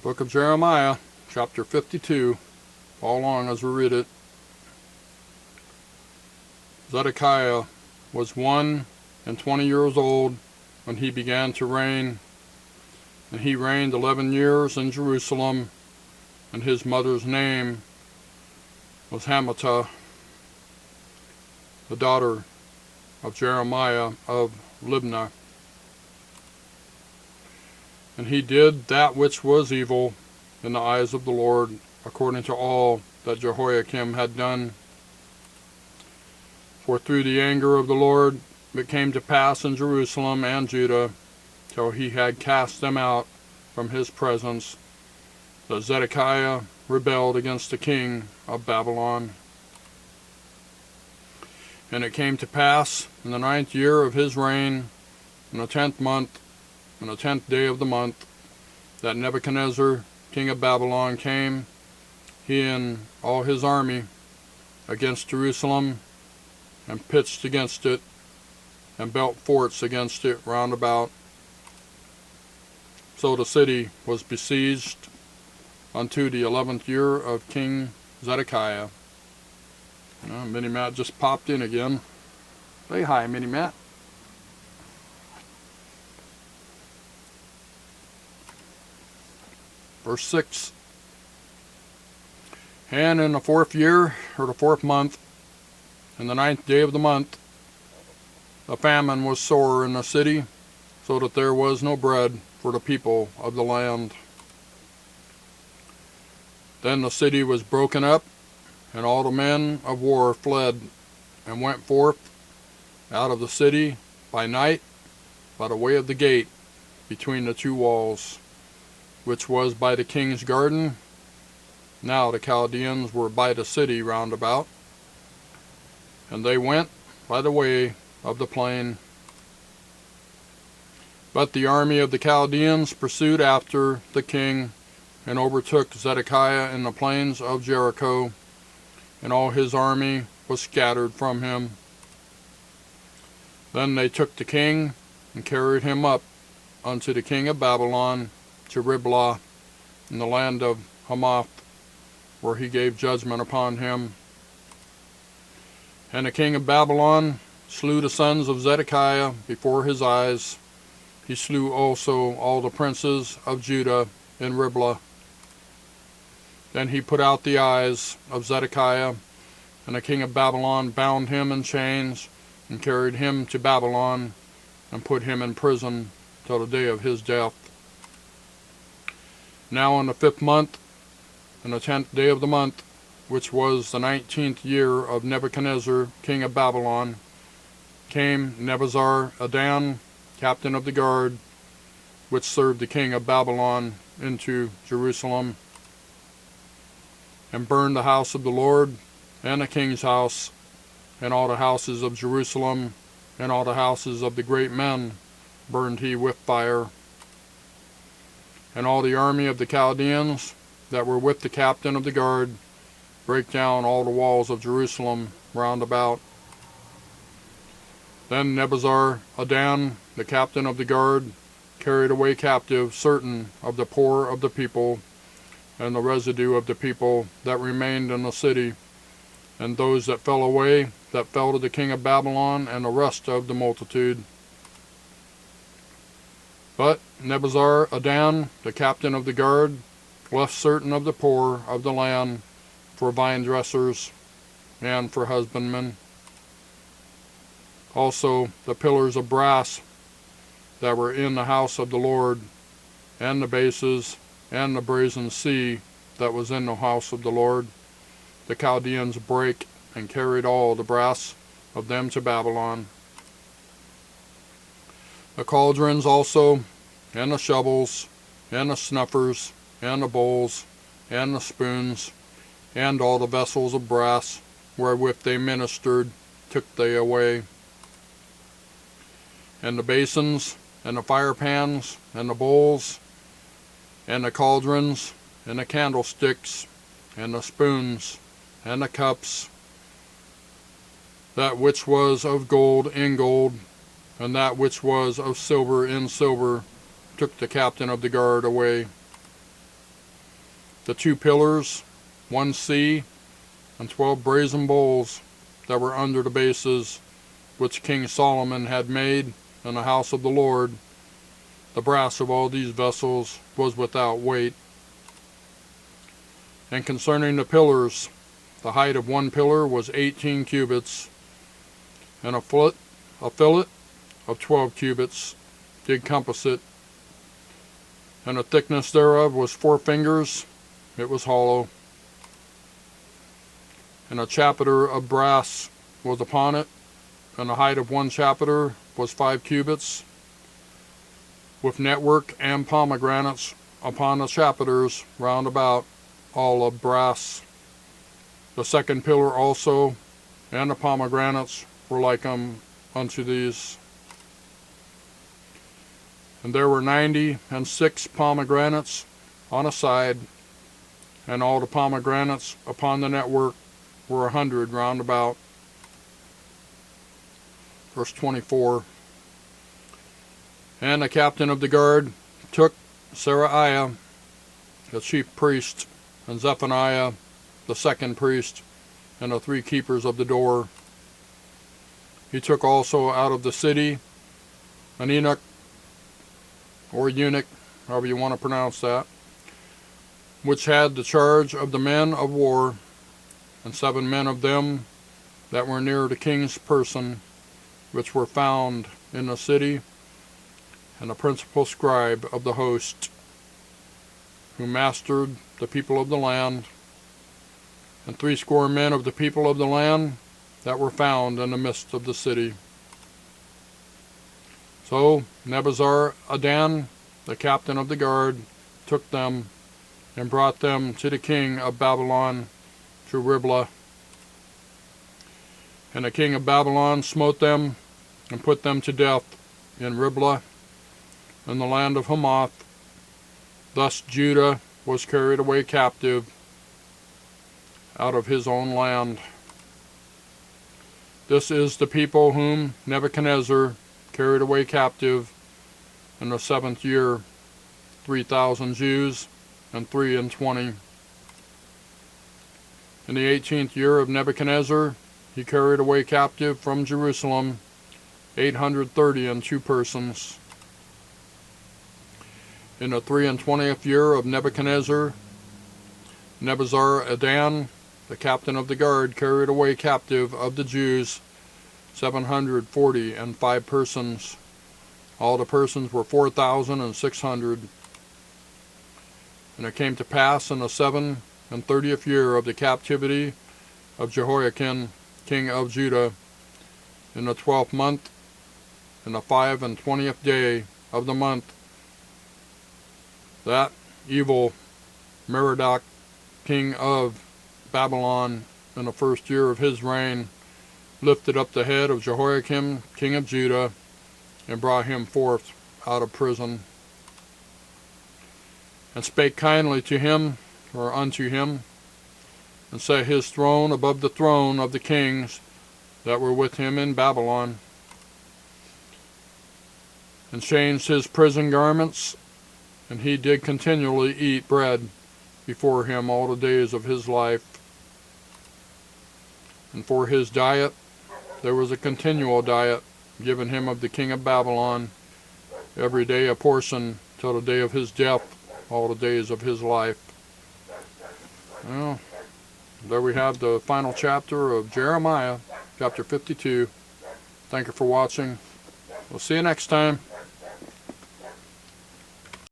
Book of Jeremiah, chapter 52. Follow along as we read it. Zedekiah was 21 years old when he began to reign, and he reigned 11 years in Jerusalem, and his mother's name was Hamatah, the daughter of Jeremiah of Libnah. And he did that which was evil in the eyes of the Lord, according to all that Jehoiakim had done. For through the anger of the Lord it came to pass in Jerusalem and Judah, till he had cast them out from his presence, that Zedekiah rebelled against the king of Babylon. And it came to pass in the 9th year of his reign, in the 10th month, on the 10th day of the month, that Nebuchadnezzar, king of Babylon, came, he and all his army, against Jerusalem, and pitched against it, and built forts against it round about. So the city was besieged unto the 11th year of King Zedekiah. Mini Matt just popped in again. Say hi, Mini Matt. Verse 6. And in the 4th year, or the 4th month, in the 9th day of the month, a famine was sore in the city, so that there was no bread for the people of the land. Then the city was broken up, and all the men of war fled, and went forth out of the city by night by the way of the gate between the two walls, which was by the king's garden. Now the Chaldeans were by the city round about, and they went by the way of the plain. But the army of the Chaldeans pursued after the king, and overtook Zedekiah in the plains of Jericho, and all his army was scattered from him. Then they took the king, and carried him up unto the king of Babylon, to Riblah, in the land of Hamath, where he gave judgment upon him. And the king of Babylon slew the sons of Zedekiah before his eyes. He slew also all the princes of Judah in Riblah. Then he put out the eyes of Zedekiah, and the king of Babylon bound him in chains, and carried him to Babylon, and put him in prison till the day of his death. Now in the 5th month, in the 10th day of the month, which was the 19th year of Nebuchadnezzar, king of Babylon, came Nebuzaradan, captain of the guard, which served the king of Babylon, into Jerusalem, and burned the house of the Lord, and the king's house, and all the houses of Jerusalem, and all the houses of the great men burned he with fire. And all the army of the Chaldeans that were with the captain of the guard brake down all the walls of Jerusalem round about. Then Nebuzaradan, the captain of the guard, carried away captive certain of the poor of the people, and the residue of the people that remained in the city, and those that fell away, that fell to the king of Babylon, and the rest of the multitude. But Nebuzaradan, the captain of the guard, left certain of the poor of the land for vine dressers and for husbandmen. Also the pillars of brass that were in the house of the Lord, and the bases, and the brazen sea that was in the house of the Lord, the Chaldeans brake, and carried all the brass of them to Babylon. The cauldrons also, and the shovels, and the snuffers, and the bowls, and the spoons, and all the vessels of brass wherewith they ministered, took they away. And the basins, and the firepans, and the bowls, and the cauldrons, and the candlesticks, and the spoons, and the cups, that which was of gold in gold, and that which was of silver in silver, took the captain of the guard away. the 2 pillars, 1 sea, and 12 brazen bowls that were under the bases, which King Solomon had made in the house of the Lord. The brass of all these vessels was without weight. And concerning the pillars, the height of 1 pillar was 18 cubits, and a fillet of 12 cubits did compass it, and the thickness thereof was 4 fingers. It was hollow. And a chapiter of brass was upon it, and the height of 1 chapiter was 5 cubits, with network and pomegranates upon the chapiters round about, all of brass. The 2nd pillar also, and the pomegranates were like unto these. And there were 96 pomegranates on a side, and all the pomegranates upon the network were 100 round about. Verse 24. And the captain of the guard took Seraiah, the chief priest, and Zephaniah, the 2nd priest, and the 3 keepers of the door. He took also out of the city an eunuch, or eunuch, however you want to pronounce that, which had the charge of the men of war, and 7 men of them that were near the king's person, which were found in the city, and the principal scribe of the host, who mastered the people of the land, and 80 men of the people of the land that were found in the midst of the city. So Nebuzaradan, the captain of the guard, took them and brought them to the king of Babylon, to Riblah. And the king of Babylon smote them and put them to death in Riblah, in the land of Hamath. Thus Judah was carried away captive out of his own land. This is the people whom Nebuchadnezzar carried away captive in the 7th year, 3,000 Jews and 23. In the 18th year of Nebuchadnezzar, he carried away captive from Jerusalem 832 persons. In the 23rd year of Nebuchadnezzar, Nebuzaradan, the captain of the guard, carried away captive of the Jews 745 persons. All the persons were 4,600. And it came to pass in the 37th year of the captivity of Jehoiakim, king of Judah, in the 12th month, in the 25th day of the month, that evil Merodach, king of Babylon, in the 1st year of his reign, lifted up the head of Jehoiakim, king of Judah, and brought him forth out of prison, and spake kindly to him, or unto him, and set his throne above the throne of the kings that were with him in Babylon, and changed his prison garments, and he did continually eat bread before him all the days of his life. And for his diet there was a continual diet given him of the king of Babylon, every day a portion, till the day of his death, all the days of his life. Well, there we have the final chapter of Jeremiah, chapter 52. Thank you for watching. We'll see you next time.